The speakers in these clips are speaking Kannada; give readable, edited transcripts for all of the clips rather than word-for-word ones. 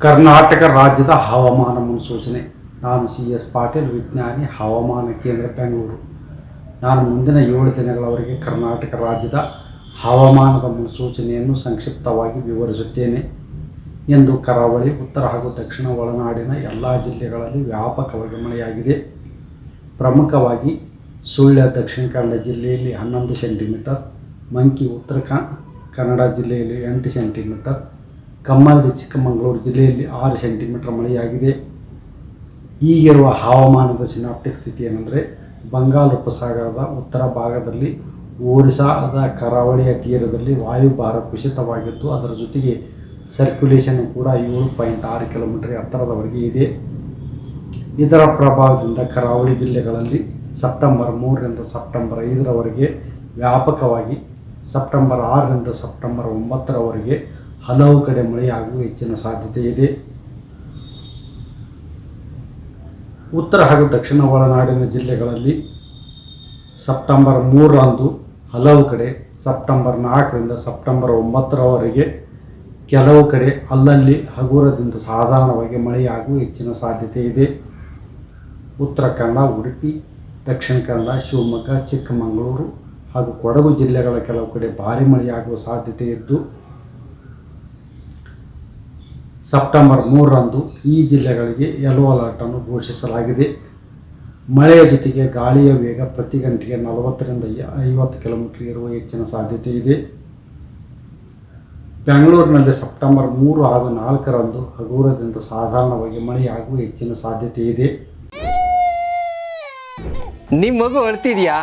ಕರ್ನಾಟಕ ರಾಜ್ಯದ ಹವಾಮಾನ ಮುನ್ಸೂಚನೆ. ನಾನು CS ಪಾಟೀಲ್, ವಿಜ್ಞಾನಿ, ಹವಾಮಾನ ಕೇಂದ್ರ, ಬೆಂಗಳೂರು. ನಾನು ಮುಂದಿನ 7 ದಿನಗಳವರೆಗೆ ಕರ್ನಾಟಕ ರಾಜ್ಯದ ಹವಾಮಾನದ ಮುನ್ಸೂಚನೆಯನ್ನು ಸಂಕ್ಷಿಪ್ತವಾಗಿ ವಿವರಿಸುತ್ತೇನೆ ಎಂದು. ಕರಾವಳಿ, ಉತ್ತರ ಹಾಗೂ ದಕ್ಷಿಣ ಒಳನಾಡಿನ ಎಲ್ಲ ಜಿಲ್ಲೆಗಳಲ್ಲಿ ವ್ಯಾಪಕವಾಗಿ ಮಳೆಯಾಗಿದೆ. ಪ್ರಮುಖವಾಗಿ ಸುಳ್ಯ ದಕ್ಷಿಣ ಕನ್ನಡ ಜಿಲ್ಲೆಯಲ್ಲಿ 11 ಸೆಂಟಿಮೀಟರ್, ಮಂಕಿ ಉತ್ತರ ಕನ್ನಡ ಜಿಲ್ಲೆಯಲ್ಲಿ 8 ಸೆಂಟಿಮೀಟರ್, ಕಮ್ಮರಡಿ ಚಿಕ್ಕಮಗಳೂರು ಜಿಲ್ಲೆಯಲ್ಲಿ 6 ಸೆಂಟಿಮೀಟರ್ ಮಳೆಯಾಗಿದೆ. ಈಗಿರುವ ಹವಾಮಾನದ ಸಿನಾಪ್ಟಿಕ್ ಸ್ಥಿತಿ ಏನೆಂದರೆ, ಬಂಗಾಳ ಉಪಸಾಗರದ ಉತ್ತರ ಭಾಗದಲ್ಲಿ ಒರಿಸ್ಸಾದ ಕರಾವಳಿಯ ತೀರದಲ್ಲಿ ವಾಯುಭಾರ ಕುಸಿತವಾಗಿದ್ದು, ಅದರ ಜೊತೆಗೆ ಸರ್ಕ್ಯುಲೇಷನ್ ಕೂಡ 7.6 ಕಿಲೋಮೀಟರ್ ಎತ್ತರದವರೆಗೆ ಇದೆ. ಇದರ ಪ್ರಭಾವದಿಂದ ಕರಾವಳಿ ಜಿಲ್ಲೆಗಳಲ್ಲಿ ಸೆಪ್ಟೆಂಬರ್ 3ರಿಂದ ಸೆಪ್ಟೆಂಬರ್ 5ರವರೆಗೆ ವ್ಯಾಪಕವಾಗಿ, ಸೆಪ್ಟೆಂಬರ್ 6ರಿಂದ ಸೆಪ್ಟೆಂಬರ್ 9ರವರೆಗೆ ಹಲವು ಕಡೆ ಮಳೆಯಾಗುವ ಹೆಚ್ಚಿನ ಸಾಧ್ಯತೆ ಇದೆ. ಉತ್ತರ ಹಾಗೂ ದಕ್ಷಿಣ ಒಳನಾಡಿನ ಜಿಲ್ಲೆಗಳಲ್ಲಿ ಸೆಪ್ಟೆಂಬರ್ 3ರಂದು ಹಲವು ಕಡೆ, ಸೆಪ್ಟೆಂಬರ್ 4ರಿಂದ ಸೆಪ್ಟೆಂಬರ್ 9ರವರೆಗೆ ಕೆಲವು ಕಡೆ ಅಲ್ಲಲ್ಲಿ ಹಗುರದಿಂದ ಸಾಧಾರಣವಾಗಿ ಮಳೆಯಾಗುವ ಹೆಚ್ಚಿನ ಸಾಧ್ಯತೆ ಇದೆ. ಉತ್ತರ ಕನ್ನಡ, ಉಡುಪಿ, ದಕ್ಷಿಣ ಕನ್ನಡ, ಶಿವಮೊಗ್ಗ, ಚಿಕ್ಕಮಗಳೂರು ಹಾಗೂ ಕೊಡಗು ಜಿಲ್ಲೆಗಳ ಕೆಲವು ಕಡೆ ಭಾರೀ ಮಳೆಯಾಗುವ ಸಾಧ್ಯತೆ ಇದ್ದು, ಸೆಪ್ಟೆಂಬರ್ 3ರಂದು ಈ ಜಿಲ್ಲೆಗಳಿಗೆ ಯೆಲ್ಲೋ ಅಲರ್ಟನ್ನು ಘೋಷಿಸಲಾಗಿದೆ. ಮಳೆಯ ಜೊತೆಗೆ ಗಾಳಿಯ ವೇಗ ಪ್ರತಿ ಗಂಟೆಗೆ 40ರಿಂದ 50 ಕಿಲೋಮೀಟರ್ ಇರುವ ಹೆಚ್ಚಿನ ಸಾಧ್ಯತೆ ಇದೆ. ಬೆಂಗಳೂರಿನಲ್ಲಿ ಸೆಪ್ಟೆಂಬರ್ 3 ಹಾಗೂ 4ರಂದು ಹಗುರದಿಂದ ಸಾಧಾರಣವಾಗಿ ಮಳೆಯಾಗುವ ಹೆಚ್ಚಿನ ಸಾಧ್ಯತೆ ಇದೆ. ನಿಮ್ಮ ಮಗು ಅಳ್ತಿದ್ಯಾ?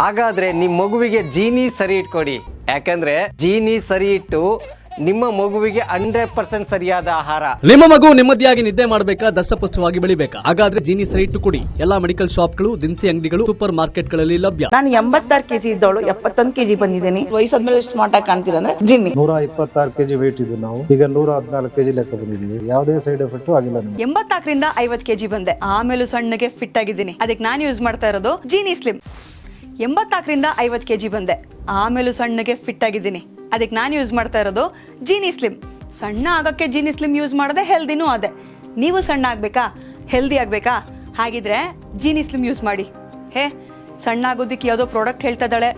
ಹಾಗಾದ್ರೆ ನಿಮ್ಮ ಮಗುವಿಗೆ ಜೀನಿ ಸರಿ ಇಟ್ಕೊಡಿ. ಯಾಕಂದ್ರೆ ಜೀನಿ ಸರಿ ಇಟ್ಟು ನಿಮ್ಮ ಮಗುವಿಗೆ 100% ಸರಿಯಾದ ಆಹಾರ. ನಿಮ್ಮ ಮಗು ನೆಮ್ಮದಿಯಾಗಿ ನಿದ್ದೆ ಮಾಡಬೇಕಾ, ದಷ್ಟಪುಷ್ಟವಾಗಿ ಬೆಳಿಬೇಕಾ? ಹಾಗಾದ್ರೆ ಜೀನಿ ಸರಿ ಇಟ್ಟು ಕೊಡಿ. ಎಲ್ಲಾ ಮೆಡಿಕಲ್ ಶಾಪ್ಗಳು, ದಿನಸಿ ಅಂಗಡಿಗಳು, ಸೂಪರ್ ಮಾರ್ಕೆಟ್ಗಳಲ್ಲಿ ಲಭ್ಯ. ನಾನು 86 kg ಇದ್ದವಳು 71 kg ಬಂದಿದ್ದೀನಿ. ವಯಸ್ಸಾದ್ಮೇಲೆ ಸ್ಮಾರ್ಟ್ ಆಗಿ ಕಾಣ್ತೀರಾ ಅಂದ್ರೆ ಜಿನ್ನಿ. 126 kg ವೇಟ್ ಇದ್ದು ನಾವು ಈಗ 114 kg ಲೆಕ್ಕ ಬಂದಿದ್ದೀವಿ. ಯಾವುದೇ ಸೈಡ್ ಎಫೆಕ್ಟ್ ಆಗಿಲ್ಲ. 84ರಿಂದ 50 kg ಬಂದೆ. ಆಮೇಲೆ ಸಣ್ಣಗೆ ಫಿಟ್ ಆಗಿದ್ದೀನಿ. ಅದಕ್ಕೆ ನಾನು ಯೂಸ್ ಮಾಡ್ತಾ ಇರೋದು ಜೀನಿ ಸ್ಲಿಮ್. 84ರಿಂದ 50 kg ಬಂದೆ. ಆಮೇಲೆ ಸಣ್ಣಗೆ ಫಿಟ್ ಆಗಿದ್ದೀನಿ. ಅದಕ್ಕೆ ನಾನು ಯೂಸ್ ಮಾಡ್ತಾ ಇರೋದು ಜೀನಿ ಸ್ಲಿಮ್. ಸಣ್ಣ ಆಗಕ್ಕೆ ಜೀನಿ ಸ್ಲಿಮ್ ಯೂಸ್ ಮಾಡಿದೆ, ಹೆಲ್ದಿನೂ ಅದೇ. ನೀವು ಸಣ್ಣ ಆಗಬೇಕಾ, ಹೆಲ್ದಿ ಆಗಬೇಕಾ? ಹಾಗಿದ್ರೆ ಜೀನಿ ಸ್ಲಿಮ್ ಯೂಸ್ ಮಾಡಿ. ಸಣ್ಣ ಆಗೋದಕ್ಕೆ ಯಾವುದೋ ಪ್ರಾಡಕ್ಟ್ ಹೇಳ್ತಾ ಇದ್ದಾಳೆ,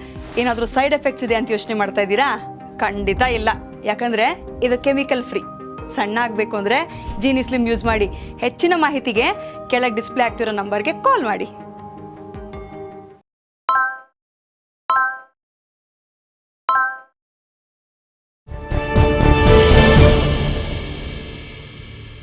ಏನಾದರೂ ಸೈಡ್ ಎಫೆಕ್ಟ್ಸ್ ಇದೆ ಅಂತ ಯೋಚನೆ ಮಾಡ್ತಾ ಇದ್ದೀರಾ? ಖಂಡಿತ ಇಲ್ಲ. ಯಾಕಂದರೆ ಇದು ಕೆಮಿಕಲ್ ಫ್ರೀ. ಸಣ್ಣ ಆಗಬೇಕು ಅಂದರೆ ಜೀನಿ ಸ್ಲಿಮ್ ಯೂಸ್ ಮಾಡಿ. ಹೆಚ್ಚಿನ ಮಾಹಿತಿಗೆ ಕೆಳಗೆ ಡಿಸ್ಪ್ಲೇ ಆಗ್ತಿರೋ ನಂಬರ್ಗೆ ಕಾಲ್ ಮಾಡಿ.